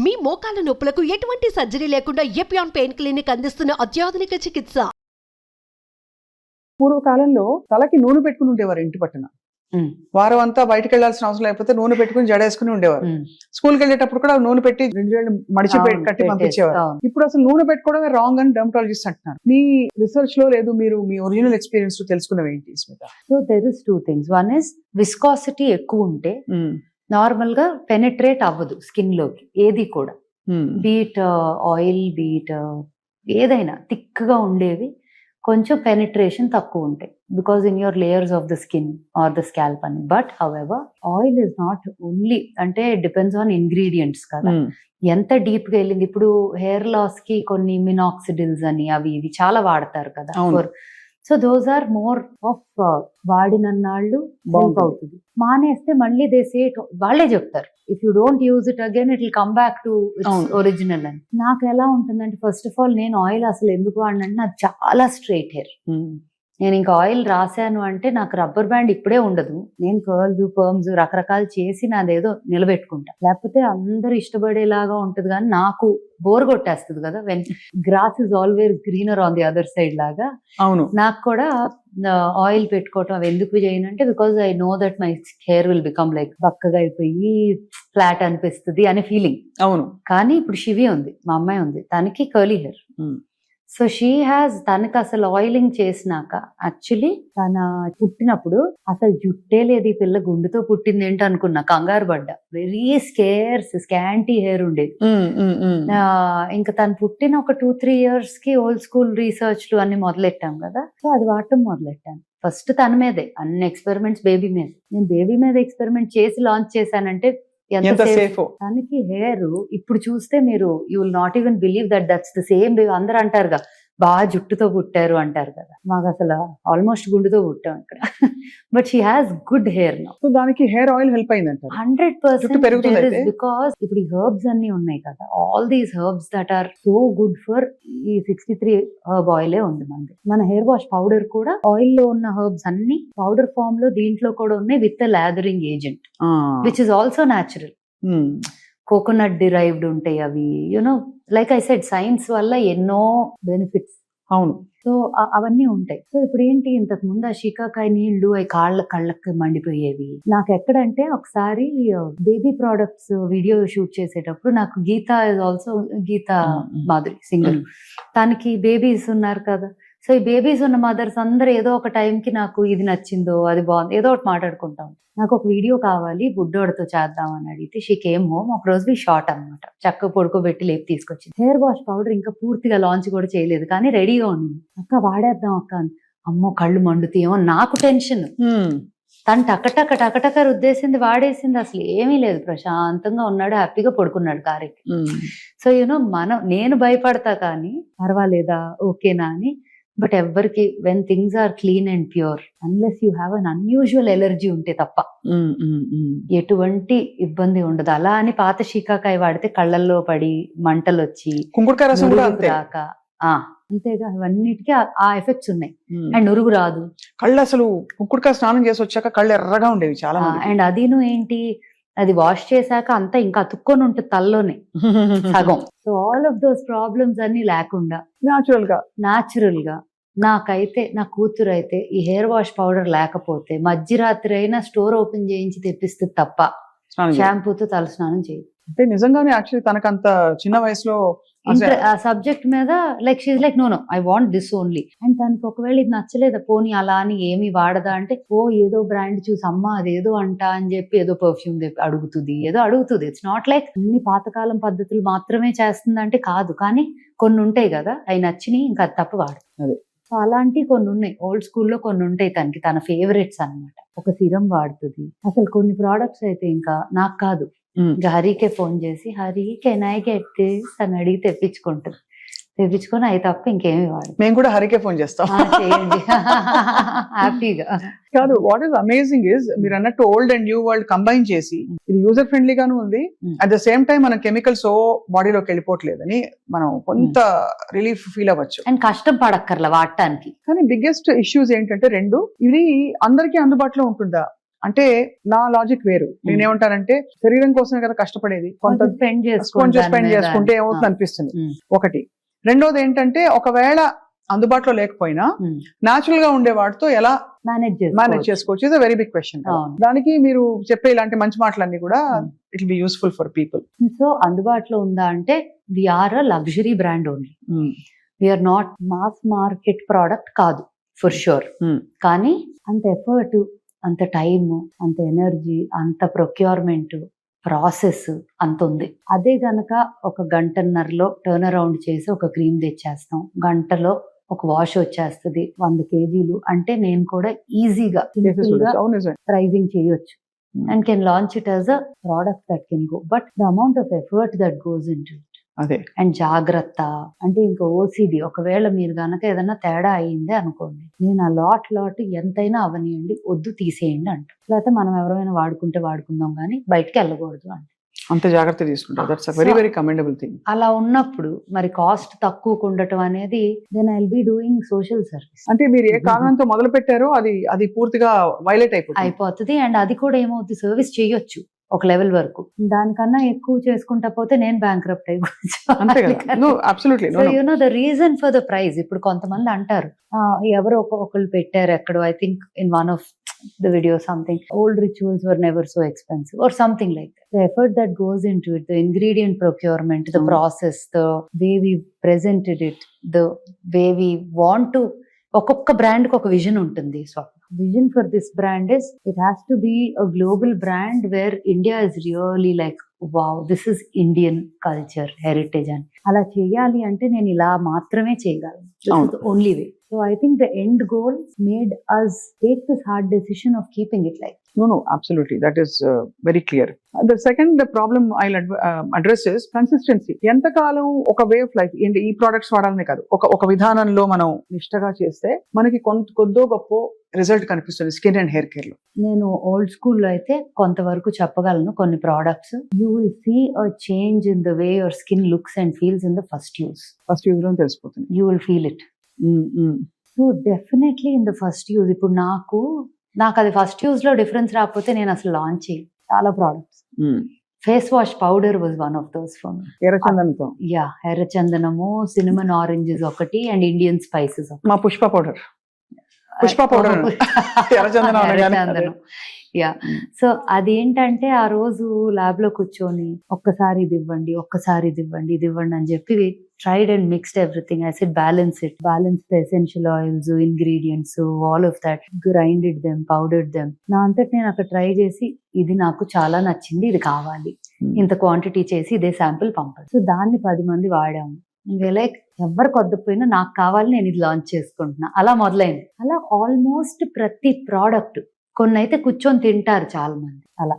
మీ మోకాల నొప్పులకు ఎటువంటి సర్జరీ లేకుండా ఎపియాన్ పెయిన్ క్లినిక్ అందిస్తున్న అత్యాధునిక చికిత్స. పూర్వకాలంలో తలకి నూనె పెట్టుకుని ఉండేవారు ఇంటి పట్టున. వారం అంతా బయటకు వెళ్లాల్సిన అవసరం లేకపోతే నూనె పెట్టుకుని జడేసుకుని ఉండేవారు. స్కూల్కి వెళ్ళేటప్పుడు కూడా నూనె పెట్టి 2 వేలు మడిచి కట్టి పంపించేవారు. ఇప్పుడు అసలు నూనె పెట్టుకోవడమే రాంగ్ అని డెర్మటాలజిస్ట్ అంటున్నారు. మీ రీసెర్చ్ లో లేదు, మీరు మీ ఒరిజినల్ ఎక్స్పీరియన్స్ తెలుసుకున్నవి ఏంటి Smitha? So there is 2 things. One is viscosity ఎక్కువ ఉంటే నార్మల్ గా పెనిట్రేట్ అవ్వదు స్కిన్ లోకి ఏది కూడా. బీట్ ఆయిల్, బీట్ ఏదైనా థిక్ గా ఉండేవి కొంచెం పెనిట్రేషన్ తక్కువ ఉంటాయి because in your layers of the skin or the scalp అని. But however oil is not only, అంటే డిపెండ్స్ ఆన్ ఇంగ్రీడియంట్స్ కదా, ఎంత డీప్ గా వెళ్ళింది. ఇప్పుడు హెయిర్ లాస్ కి కొన్ని మినాక్సిడిల్స్ అని అవి ఇవి చాలా వాడతారు కదా. So those are more of వాడినన్నాళ్ళు హెల్ప్ అవుతుంది. మానేస్తే మళ్ళీ వాళ్ళే చెప్తారు if you don't use it again it will come back to original అని. నాకు ఎలా ఉంటుందంటే ఫస్ట్ ఆఫ్ ఆల్ నేను ఆయిల్ అసలు ఎందుకు వాడినంటే నాకు చాలా స్ట్రైట్ హెయిర్. నేను ఇంకా ఆయిల్ రాశాను అంటే నాకు రబ్బర్ బ్యాండ్ ఇప్పుడే ఉండదు. నేను కర్ల్స్ పర్మ్స్ రకరకాలు చేసి నాదేదో నిలబెట్టుకుంటా, లేకపోతే అందరూ ఇష్టపడేలాగా ఉంటది. కానీ నాకు బోర్ కొట్టేస్తుంది కదా, when grass is always greener on the other side లాగా. అవును, నాకు కూడా ఆయిల్ పెట్టుకోవటం అవి ఎందుకు చేయను అంటే because I know that my hair will become like బక్కగా అయిపోయి ఫ్లాట్ అనిపిస్తుంది అనే ఫీలింగ్. అవును, కానీ ఇప్పుడు శివి ఉంది, మా అమ్మాయి ఉంది, తనకి curly hair. So she has, తనకి అసలు ఆయిలింగ్ చేసినాక యాక్చువల్లీ తన పుట్టినప్పుడు అసలు జుట్టే లేదు, ఈ పిల్ల గుండుతో పుట్టింది ఏంటి అనుకున్నా, కంగారు పడ్డా. వెరీ స్కాంటీ హెయిర్ ఉండేది. ఇంకా తను పుట్టిన ఒక 2-3 years కి ఓల్డ్ స్కూల్ రీసెర్చ్లు అన్ని మొదలెట్టాం కదా. సో అది వాడటం మొదలెట్టాను. ఫస్ట్ తన మీదే అన్ని ఎక్స్పెరిమెంట్స్, బేబీ మీద. నేను బేబీ మీద ఎక్స్పెరిమెంట్ చేసి లాంచ్ చేశానంటే ఎంత సేఫ్. తనకి హెయిర్ ఇప్పుడు చూస్తే మీరు you will not even believe that that's the same baby. అందరూ అంటారుగా బాగా జుట్టుతో పుట్టారు అంటారు కదా, మాకు అసలు ఆల్మోస్ట్ గుండుతో పుట్టాం ఇక్కడ. But she has good hair now. So దానికి హెయిర్ ఆయిల్ హెల్ప్ అయిందంట 100%. బికాస్ ఇప్పుడు ఈ హెర్బ్స్ అన్ని ఉన్నాయి కదా, all these herbs that are so good for ఈ 63 హెర్బ్ ఆయిలే ఉంది మనది. మన హెయిర్ వాష్ పౌడర్ కూడా ఆయిల్ లో ఉన్న హెర్బ్స్ అన్ని పౌడర్ ఫామ్ లో దీంట్లో కూడా ఉన్నాయి with lathering agent which is also natural. Coconut derived ఉంటాయి అవి. You know like I said science వల్ల ఎన్నో బెనిఫిట్స్. అవును, సో అవన్నీ ఉంటాయి. సో ఇప్పుడు ఏంటి, ఇంతకు ముందు ఆ షికాకాయ నీళ్లు అవి కళ్ళకి మండిపోయేవి. నాకు ఎక్కడంటే ఒకసారి బేబీ ప్రోడక్ట్స్ వీడియో షూట్ చేసేటప్పుడు నాకు Geetha is also, Geetha Madhuri singer, తనకి బేబీస్ ఉన్నారు కదా. సో ఈ బేబీస్ ఉన్న మదర్స్ అందరు ఏదో ఒక టైంకి నాకు ఇది నచ్చిందో అది బాగుంది ఏదో ఒకటి మాట్లాడుకుంటాం. నాకు ఒక వీడియో కావాలి బుడ్డోడితో చేద్దామని అడిగితే షీ కేమ్ హోమ్. ఒక రోజు షార్ట్ అనమాట, చక్క పడుకోబెట్టి లేపి తీసుకొచ్చింది. హెయిర్ వాష్ పౌడర్ ఇంకా పూర్తిగా లాంచ్ కూడా చేయలేదు కానీ రెడీగా ఉంది. అక్క వాడేద్దాం అక్క. అమ్మో కళ్ళు మండుతాయేమో నాకు టెన్షన్. తను టకటక రుద్దేసింది, వాడేసింది, అసలు ఏమీ లేదు, ప్రశాంతంగా ఉన్నాడు, హ్యాపీగా పడుకున్నాడు కారెక్కి. సో యూనో నేను భయపడతా కానీ పర్వాలేదా ఓకేనా అని. బట్ ఎవ్వరికి when things are clean and pure unless you have an unusual allergy ఉంటే తప్ప ఎటువంటి ఇబ్బంది ఉండదు. అలా అని పాత షీకాకాయ వాడితే కళ్ళల్లో పడి మంటలు వచ్చి రాక అంతేగా ఇవన్నిటికీ ఆ ఎఫెక్ట్స్ ఉన్నాయి. అండ్ నురుగు రాదు. కళ్ళు అసలు కుంకుడుకాయ స్నానం చేసి వచ్చాక కళ్ళు ఎర్రగా ఉండేవి చాలా. అండ్ అదిను ఏంటి, అది వాష్ చేశాక అంతా ఇంకా అతుక్కొని ఉంటుంది తల్లోనే సగం. So all of those problems అన్ని లేకుండా న్యాచురల్ గా నాకైతే, నా కూతురు అయితే ఈ హెయిర్ వాష్ పౌడర్ లేకపోతే మధ్యరాత్రి అయినా స్టోర్ ఓపెన్ చేయించి తెప్పిస్తుంది తప్ప షాంపూతో తలస్నానం చేయదు. అంటే నిజంగానే యాక్చువల్లీ తనకంత చిన్న వయసులో ఆ సబ్జెక్ట్ మీద like she's like no I want this only. And తనకి ఒకవేళ ఇది నచ్చలేదా పోనీ అలా అని ఏమి వాడదా అంటే ఏదో బ్రాండ్ చూసి అమ్మ అదేదో అంట అని చెప్పి ఏదో పర్ఫ్యూమ్ అడుగుతుంది. ఇట్స్ నాట్ లైక్ అన్ని పాతకాలం పద్ధతులు మాత్రమే చేస్తుందంటే కాదు, కానీ కొన్ని ఉంటాయి కదా అవి నచ్చినాయి ఇంకా అది తప్ప వాడు. సో అలాంటివి కొన్ని ఉన్నాయి, ఓల్డ్ స్కూల్లో కొన్ని ఉంటాయి తనకి, తన ఫేవరెట్స్ అన్నమాట. ఒక సిరం వాడుతుంది. అసలు కొన్ని ప్రోడక్ట్స్ అయితే ఇంకా నాకు కాదు, ఇంకా హరికే ఫోన్ చేసి Hari can I get this అని అడిగి తెప్పించుకొని అవి తప్ప ఇంకేమి వాడు. మేము కూడా హరికే ఫోన్ చేస్తాం హ్యాపీగా. కాదు, వాట్ ఈస్ అమేజింగ్ ఇస్ మీరు అన్నట్టు old and new world combine చేసి ఇది యూజర్ ఫ్రెండ్లీ గాను ఉంది. అట్ ద సేమ్ టైం మన కెమికల్స్ బాడీలోకి వెళ్ళిపోవట్లేదని మనం కొంత రిలీఫ్ ఫీల్ అవ్వచ్చు. అండ్ కష్టం పడక్కర్లా వాడటానికి. కానీ బిగ్గెస్ట్ ఇష్యూస్ ఏంటంటే రెండు, ఇది అందరికీ అందుబాటులో ఉంటుందా అంటే నా లాజిక్ వేరు. నేనేమంటానంటే శరీరం కోసమే కదా కష్టపడేది, కొంత కొంచెం స్పెండ్ చేసుకుంటే ఏమవుతుంది అనిపిస్తుంది ఒకటి. రెండోది ఏంటంటే ఒకవేళ అందుబాటులో లేకపోయినా న్యాచురల్ గా ఉండే వాటితో ఎలా మేనేజ్ చేసుకోవచ్చు, is a very big question. దానికి మీరు చెప్పే ఇలాంటి మంచి మాటలన్నీ కూడా it will be useful for people. So అందుబాటులో ఉందా అంటే we're a luxury brand only, we're not mass market product కాదు ఫర్ షూర్. కానీ అంత ఎఫర్ట్, అంత టైమ్, అంత ఎనర్జీ, అంత ప్రొక్యూర్మెంట్ ప్రాసెస్ అంత ఉంది. అదే గనక ఒక గంటన్నరలో టర్న్ అరౌండ్ చేసి ఒక క్రీమ్ తెచ్చేస్తాం, గంటలో ఒక వాష్ వచ్చేస్తుంది 100 kgs అంటే నేను కూడా ఈజీగా ప్రైజింగ్ చేయొచ్చు and can launch it as a product that can go. But the amount of effort that goes in to it అదే అండ్ జాగ్రత్త అంటే ఇంకా ఓసిడి. ఒకవేళ మీరు గనక ఏదైనా తేడా అయ్యింది అనుకోండి, నేను ఆ లాట్ ఎంతైనా అవనియండి, వద్దు తీసేయండి అంట. లేకపోతే మనం ఎవరైనా వాడుకుంటే వాడుకుందాం కానీ బయటకి వెళ్ళకూడదు అంట. అంత జాగ్రత్త తీసుకుంటారు. That's very very commendable thing. అలా ఉన్నప్పుడు మరి కాస్ట్ తక్కువ ఉండటం అనేది then I will be doing social service. అంటే మీరు ఏ కారణంతో మొదలు పెట్టారో అది పూర్తిగా వైలేట్ అయిపోతుంది అండ్ అది కూడా ఏమవుతుంది, సర్వీస్ చేయొచ్చు ఒక లెవెల్ వరకు. దానికన్నా ఎక్కువ చేసుకుంటా పోతే నేను బ్యాంక్రప్ట్ అయిపోవచ్చు. You know the reason for the price. ఇప్పుడు కొంతమంది అంటారు ఎవరు ఒకళ్ళు పెట్టారు ఎక్కడో, I think in one of the video something, old rituals were never so expensive or something like that. The effort that goes into it, the ingredient procurement, the process, the way we presented it, the way we want to, ఒక్కొక్క brand కి ఒక vision ఉంటుంది. So vision for this brand is it has to be a global brand where India is really like wow this is Indian culture heritage అని. అలా చేయాలి అంటే నేను ఇలా మాత్రమే చేయగలను. This is the only way. So I think the end goal made us take this hard decision of keeping it like. No, absolutely. That is very clear. The second problem I'll address is consistency. ఎంతకాలం ఒక way of life ఏంటి, ఈ products వాడాలనే కాదు, ఒక విధానంలో మనం నిష్టగా చేస్తే మనకి కొద్దో గొప్ప రిజల్ట్ కనిపిస్తుంది స్కిన్ అండ్ హెయిర్ కేర్ లో. నేను ఓల్డ్ స్కూల్లో అయితే కొంతవరకు చెప్పగలను. కొన్ని products you will see a change in the way your skin looks and feels in the first use లో తెలిసిపోతుంది. You will feel it. So definitely in the first use. ఇప్పుడు నాకు అది ఫస్ట్ యూజ్ లో డిఫరెన్స్ రాకపోతే నేను అసలు launch చేయి. చాలా products, face wash powder was one of those for me. ఎర్రచందనంతో ఎర్రచందనము, సినిమన్ ఆరెంజెస్ ఒకటి అండ్ ఇండియన్ స్పైసెస్. మా పుష్ప పౌడర్ ఎర్రచందనం. యా. సో అదేంటంటే ఆ రోజు ల్యాబ్ లో కూర్చొని ఒక్కసారి ఇది ఇవ్వండి, ఒక్కసారి ఇది ఇవ్వండి, ఇది ఇవ్వండి అని చెప్పి tried and mixed everything. I said balance the essential oils, ingredients, all of that, grinded them, powdered them. నా అంతటి నేను అక్కడ ట్రై చేసి ఇది నాకు చాలా నచ్చింది, ఇది కావాలి, ఇంత క్వాంటిటీ చేసి ఇదే శాంపుల్ పంపాలి. సో దాన్ని 10 మంది వాడాము. లైక్ ఎవరికి వద్దపోయినా నాకు కావాలి, నేను ఇది లాంచ్ చేసుకుంటున్నా. అలా మొదలైంది. అలా ఆల్మోస్ట్ ప్రతి ప్రోడక్ట్, కొన్ని అయితే కూర్చొని తింటారు చాలా మంది. అలా